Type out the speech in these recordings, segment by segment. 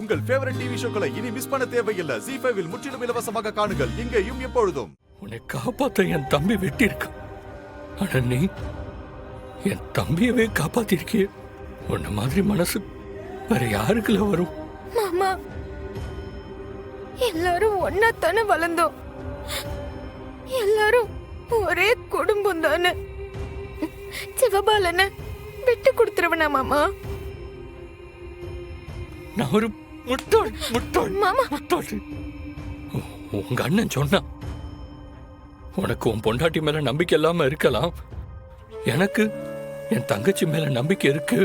உங்கள் favourite TV ஷோக்களை இனி miss பண்ண தேவையில்லை. ZEE5 இல் முற்றிலும் இலவசமாக காணுங்கள். இங்கேயும் எப்பொழுதும். உன்னை காப்பாத்த என் தம்பி வெட்டி இருக்க, ஆனா நீ என் தம்பியவே காப்பாத்திருக்கிய. உன்ன மாதிரி மனசு வேற யாருக்குல வரும்? மாமா, எல்லாரும் ஒன்னாத்தானே வளர்ந்தோம். எல்லாரும் ஒரே குடும்பம் தானே. சிவபாலனை விட்டு கொடுத்துருவனா மாமா? நான் ஒரு முட்டாள் முட்டாள் மாமா. முட்டாள். உங்க அண்ணன் சொன்னா உனக்கு உன் பொண்டாட்டி மேல நம்பிக்கை இல்லாம இருக்கலாம், எனக்கு என் தங்கச்சி மேல நம்பிக்கை இருக்கு.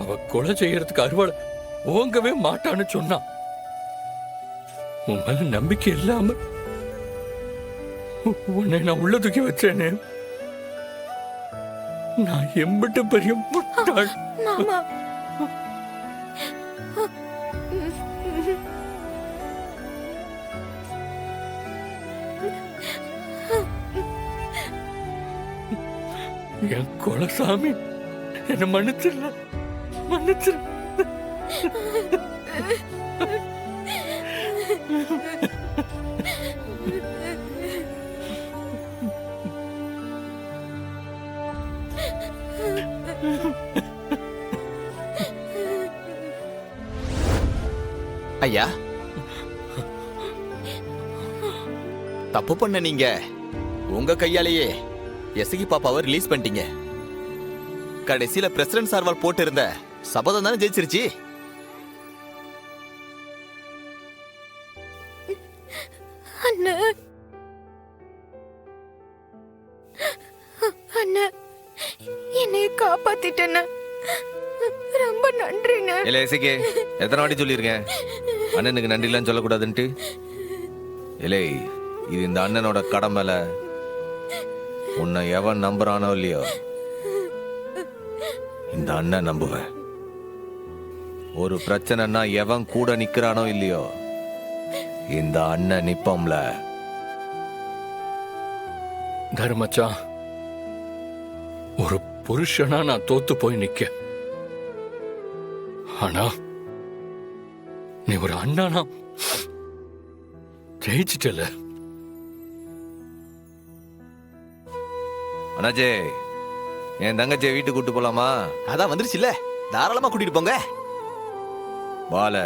அவ கொலை செய்யறதுக்கு அறுவாள் ஓங்கவே மாட்டான்னு சொன்னா. உன் மேல நம்பிக்கை இல்லாம உன்னை நான் உள்ள தூக்கி வச்சேனே. நான் எம்பிட்டு பெரிய முட்டாள். மாமா, என் குலசாமி என்ன மன்னிச்சிடல, மன்னிச்சிரு. ஐயா, தப்பு பண்ண நீங்க உங்க கையாலேயே எசகி பாப்பாவை ரிலீஸ் பண்ணிட்டீங்க. கடைசியில பிரசிடன்ட் சார்வால் போட்டு இருந்த சபதம் தானே ஜெயிச்சிருச்சு. அண்ணா, அண்ணா, என்னை காப்பாத்திட்டேன்னு ரொம்ப நன்றிண்ணா. இல்ல எசகி, எத்தனை வாட்டி சொல்லியிருக்கேன் அண்ணனுக்கு நன்றிலாம் சொல்லக்கூடாதுன்ட்டு. இல்லை, இது இந்த அண்ணனோட கடமைல. உன்னை எவன் நம்புறானோ இல்லையோ, இந்த அண்ணன் நம்புவேன். ஒரு பிரச்சனைனா எவன் கூட நிக்கிறானோ இல்லையோ, இந்த அண்ணன் நிப்பம்ல. தர்மச்சா, ஒரு புருஷனா நான் தோத்து போய் நிக்க, ஆனா நீ ஒரு அண்ணானா ஜெயிச்சிட்டல. அண்ணாச்சே, என் தங்கச்சியை வீட்டுக்கு கூட்டு போலாமா? அதான் வந்துருச்சுல்ல, தாராளமா கூட்டிட்டு போங்க. வால.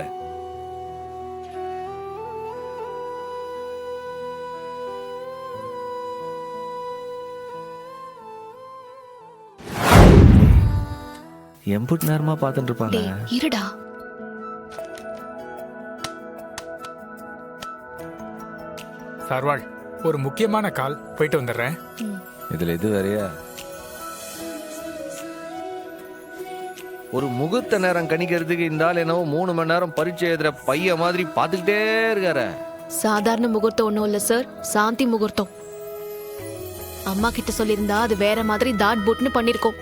எம்புட்டு நேரமா பார்த்துட்டு இருப்பாங்க. இருடா. சர்வாள், ஒரு முக்கியமான கால், போயிட்டு வந்துடுறேன். இதுல இது வேறையா? ஒரு முகூர்த்த நேரம் கணிக்கிறதுக்கு இந்த ஆள் என்னவோ 3 மணி நேரம் பரீட்சை எழுதுற பைய மாதிரி பார்த்துக்கிட்டே இருக்காரு. சாதாரண முகூர்த்தம் ஒன்றும் இல்லை சார், சாந்தி முகூர்த்தம். அம்மா கிட்ட சொல்லியிருந்தா அது வேற மாதிரி தாட் போட்னு பண்ணிருக்கோம்.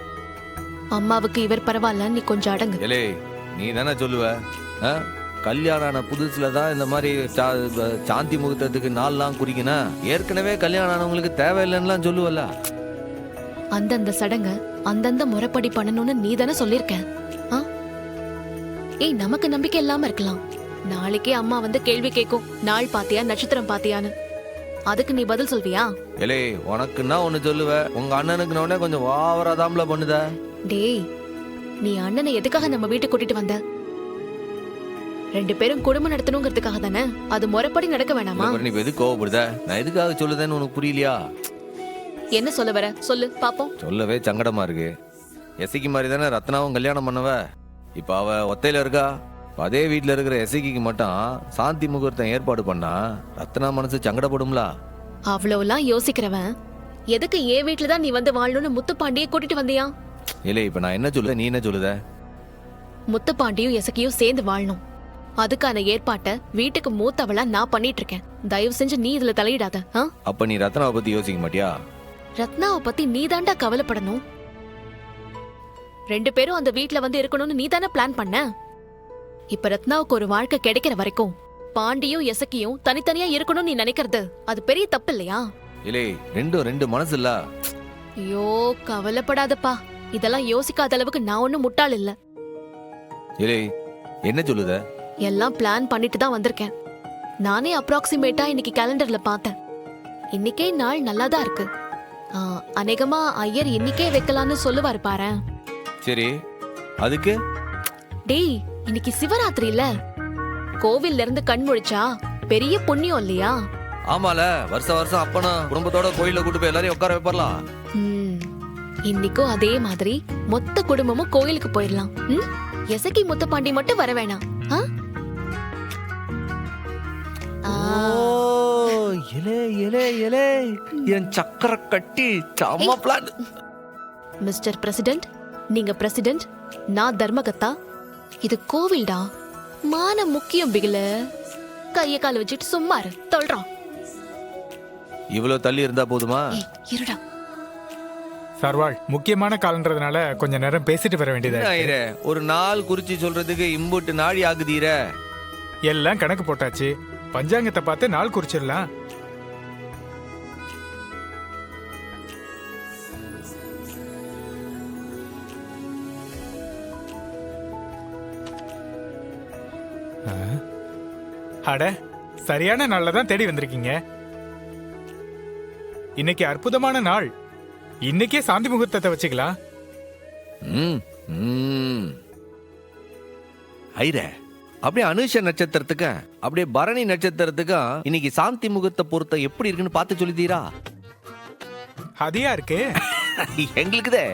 அம்மாவுக்கு இவர் பரவாயில்ல, நீ கொஞ்சம் அடங்கு. ஏலே, நீ தானே சொல்லுவ, கல்யாணம் ஆன புதுசுல தான் இந்த மாதிரி சாந்தி முகூர்த்தத்துக்கு நாள்லாம் குறிக்கணும், ஏற்கனவே கல்யாணம் ஆனவங்களுக்கு தேவையில்லைன்னுலாம் சொல்லுவல்ல. அந்தந்த சடங்க அந்தந்த முறைப்படி பண்ணணும்னு நீ தானே சொல்லிருக்க. ஏய், நமக்கு நம்பிக்கை இல்லாம இருக்கலாம், நாளைக்கே அம்மா வந்து கேள்வி கேட்கும், நாள் பாத்தியா நட்சத்திரம் பாத்தியான்னு. அதுக்கு நீ பதில் சொல்வியா? ஏலே, உனக்குன்னா ஒண்ணு சொல்லுவ, உங்க அண்ணனுக்கு உடனே கொஞ்சம் ஓவராதாம்ல பண்ணுத. டேய், நீ அண்ணனை எதுக்காக நம்ம வீட்டுக்கு கூட்டிட்டு வந்த? 2 பேரும் குடும்பம் நடத்தணுங்கிறதுக்காக தானே. அது முறைப்படி நடக்க வேணாமா? நீ எதுக்கு கோவப்படுத? நான் எதுக்காக சொல்லுதேன்னு உனக்கு புரியலையா? என்ன சொல்ல வர சொல்லு பாப்போம். சொல்லவே சங்கடமா இருக்கு. எசைக்கு மாதிரி தானே ரத்னாவும் கல்யாணம் பண்ணவ. இப்ப அவ ஒத்தையில இருக்கா. அதே வீட்டுல இருக்கிற எசைக்கு மட்டும் சாந்தி முகூர்த்தம் ஏற்பாடு பண்ணா ரத்னா மனசு சங்கடப்படும்ல. அவ்வளவுலாம் யோசிக்கிறவன் எதுக்கு ஏன் வீட்டுலதான் நீ வந்து வாழணும்னு முத்துப்பாண்டியை கூட்டிட்டு வந்தியா? இல்ல, இப்ப நான் என்ன சொல்லுத, நீ என்ன சொல்லுத? முத்துப்பாண்டியும் எசக்கியும் சேர்ந்து வாழணும். அதுக்கான ஏற்பாட்டை வீட்டுக்கு மூத்தவளா நான் பண்ணிட்டு இருக்கேன். தயவு செஞ்சு நீ இதுல தலையிடாத. அப்ப நீ ரத்னாவை பத்தி யோசிக்க மாட்டியா? ரத்னாவை பத்தி நீ தாண்டா கவலைப்படணும். 2 பேரும் அந்த வீட்டுல வந்து இருக்கணும்னு நீ தானே பிளான் பண்ண. இப்ப ரத்னாவுக்கு ஒரு வாழ்க்கை கிடைக்கிற வரைக்கும் பாண்டியும் எசக்கியும் தனித்தனியா இருக்கணும்னு நீ நினைக்கிறது அது பெரிய தப்பு இல்லையா? இல்லே, ரெண்டும் 2 மனசு இல்ல. ஐயோ, கவலைப்படாதப்பா. இதெல்லாம் யோசிக்காத அளவுக்கு நான் ஒண்ணும் முட்டாள் இல்ல. இலே என்ன சொல்லுத? எல்லாம் பிளான் பண்ணிட்டு தான் வந்திருக்கேன். நானே அப்ராக்சிமேட்டா இன்னைக்கு கேலண்டர்ல பார்த்தேன். இன்னைக்கே நாள் நல்லா தான் இருக்கு. அநேகமா ஐயர் இன்னைக்கே வைக்கலாம்னு சொல்லுவாரு பாரேன். சரி, அதுக்கு டேய், இன்னைக்கு சிவராத்திரி இல்ல, கோவில்ல இருந்து கண் முழிச்சா பெரிய புண்ணியம் இல்லையா? ஆமால, வருஷம் வருஷம் அப்பனா குடும்பத்தோட கோயில்ல கூட்டு போய் எல்லாரையும் உட்கார வைப்பறலாம். இன்னைக்கும் அதே மாதிரி மொத்த குடும்பமும் கோயிலுக்கு போயிடலாம். எசக்கி முத்தப்பாண்டி மட்டும் வர வேணாம். என் சக்கர கட்டி சம்ம பிளான். மிஸ்டர் பிரசிடென்ட், நீங்க பிரசிடென்ட், நான் தர்மகத்தா. இது கோவில்டா, மானம் முக்கியம் பிகில. கைய கால வச்சுட்டு சும்மா இரு, தொல்றான். இவ்வளவு தள்ளி இருந்தா போதுமா? இருடா. சர்வாள், முக்கியமான காலன்றதுனால கொஞ்ச நேரம் பேசிட்டு வர வேண்டியதா ஐயரே, ஒரு நாள் குறிச்சு சொல்றதுக்கு இம்புட்டு நாடி ஆகுதீர. எல்லாம் கணக்கு போட்டாச்சு. பஞ்சாங்கத்தை பார்த்து நாள் குறிச்சிடலாம். அட, சரியான நாள்ல தான் தேடி வந்திருக்கீங்க. இன்னைக்கு அற்புதமான நாள். இன்னைக்கே சாந்தி முகூர்த்தத்தை வச்சுக்கலாம். ஐரே, அப்படியே அனுஷ நட்சத்திரத்துக்கு அப்படியே பரணி நட்சத்திரத்துக்கும் இன்னைக்கு சாந்தி முகூர்த்த பொருத்தம் எப்படி இருக்குன்னு பார்த்து சொல்லித்தீரா? அதியா இருக்கு. எங்களுக்குதே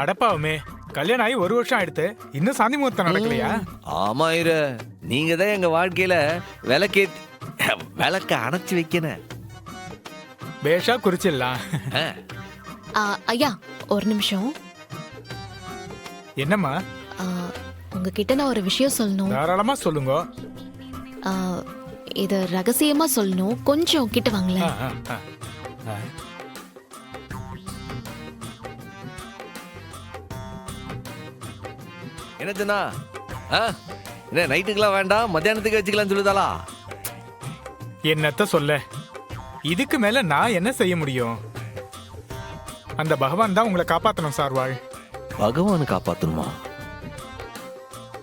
அடப்பாவுமே, கல்யாணம் ஆகி 1 வருஷம் ஆயிடுத்து, இன்னும் சாந்தி முகூர்த்தம் நடக்கலையா? ஆமா ஐரே, நீங்க தான் எங்க வாழ்க்கையில விளக்க அணைச்சு வைக்கணும். பேஷா குறிச்சிடலாம். ஐயா, ஒரு நிமிஷம். என்னம்மா? உங்ககிட்ட நான் ஒரு விஷயம் சொல்லணும். தாராளமா சொல்லுங்க. இத ரகசியமா சொல்லணும். கொஞ்சம் கிட்ட வாங்களேன். என்னதுன்னா என்ன நைட்டுக்கெல்லாம் வேண்டாம், மத்தியானத்துக்கு வச்சுக்கலாம் சொல்லுதாளா? என்னத்த சொல்ல, இதுக்கு மேல நான் என்ன செய்ய முடியும்? அந்த பகவான் தான் உங்களை காப்பாத்தணும் சார்வாள். பகவான் காப்பாத்தணுமா?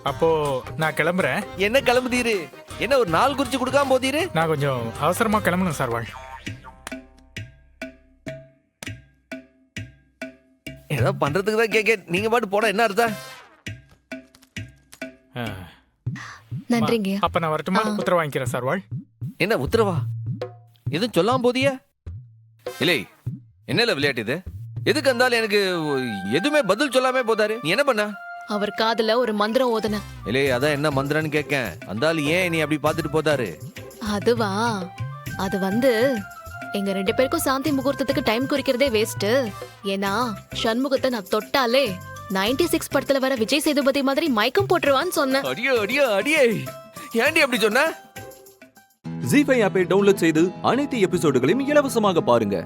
அப்போ நான் கிளம்புறேன். என்ன கிளம்புதீரு? என்ன ஒரு நாள் குறிச்சு கொடுக்காம போதீரு? நான் கொஞ்சம் அவசரமா கிளம்பணும் சார்வாள். ஏதோ பண்றதுக்கு தான் கேட்க, நீங்க பாட்டு போட என்ன அர்த்தம்? நன்றிங்க. அப்ப நான் வரட்டுமா? உத்தரவு வாங்கிக்கிறேன் சார்வாள். என்ன உத்தரவா? எதுவும் சொல்லாம போதிய? இல்லை, என்னல விளையாட்டு இது? எதுக்கு இருந்தாலும் எனக்கு எதுவுமே பதில் சொல்லாம போதாரு. நீ என்ன பண்ண? அவர் காதுல ஒரு மந்திரம் ஓதுன. இல்லை, அதான் என்ன மந்திரன்னு கேட்கேன். அந்தாலும் ஏன் நீ அப்படி பார்த்துட்டு போதாரு? அதுவா, அது வந்து எங்க 2 பேருக்கும் சாந்தி முகூர்த்தத்துக்கு டைம் குறிக்கிறதே வேஸ்ட். ஏன்னா சண்முகத்தை நான் தொட்டாலே 96 படத்துல வர விஜய் சேதுபதி மாதிரி மயக்கம் போட்டுருவான்னு சொன்னேன். அடியோ அடியோ அடியே, ஏன்டி அப்படி சொன்ன? ஜீ5 ஆப்பை டவுன்லோட் செய்து அனைத்து எபிசோடுகளையும் இலவசமாக பாருங்க.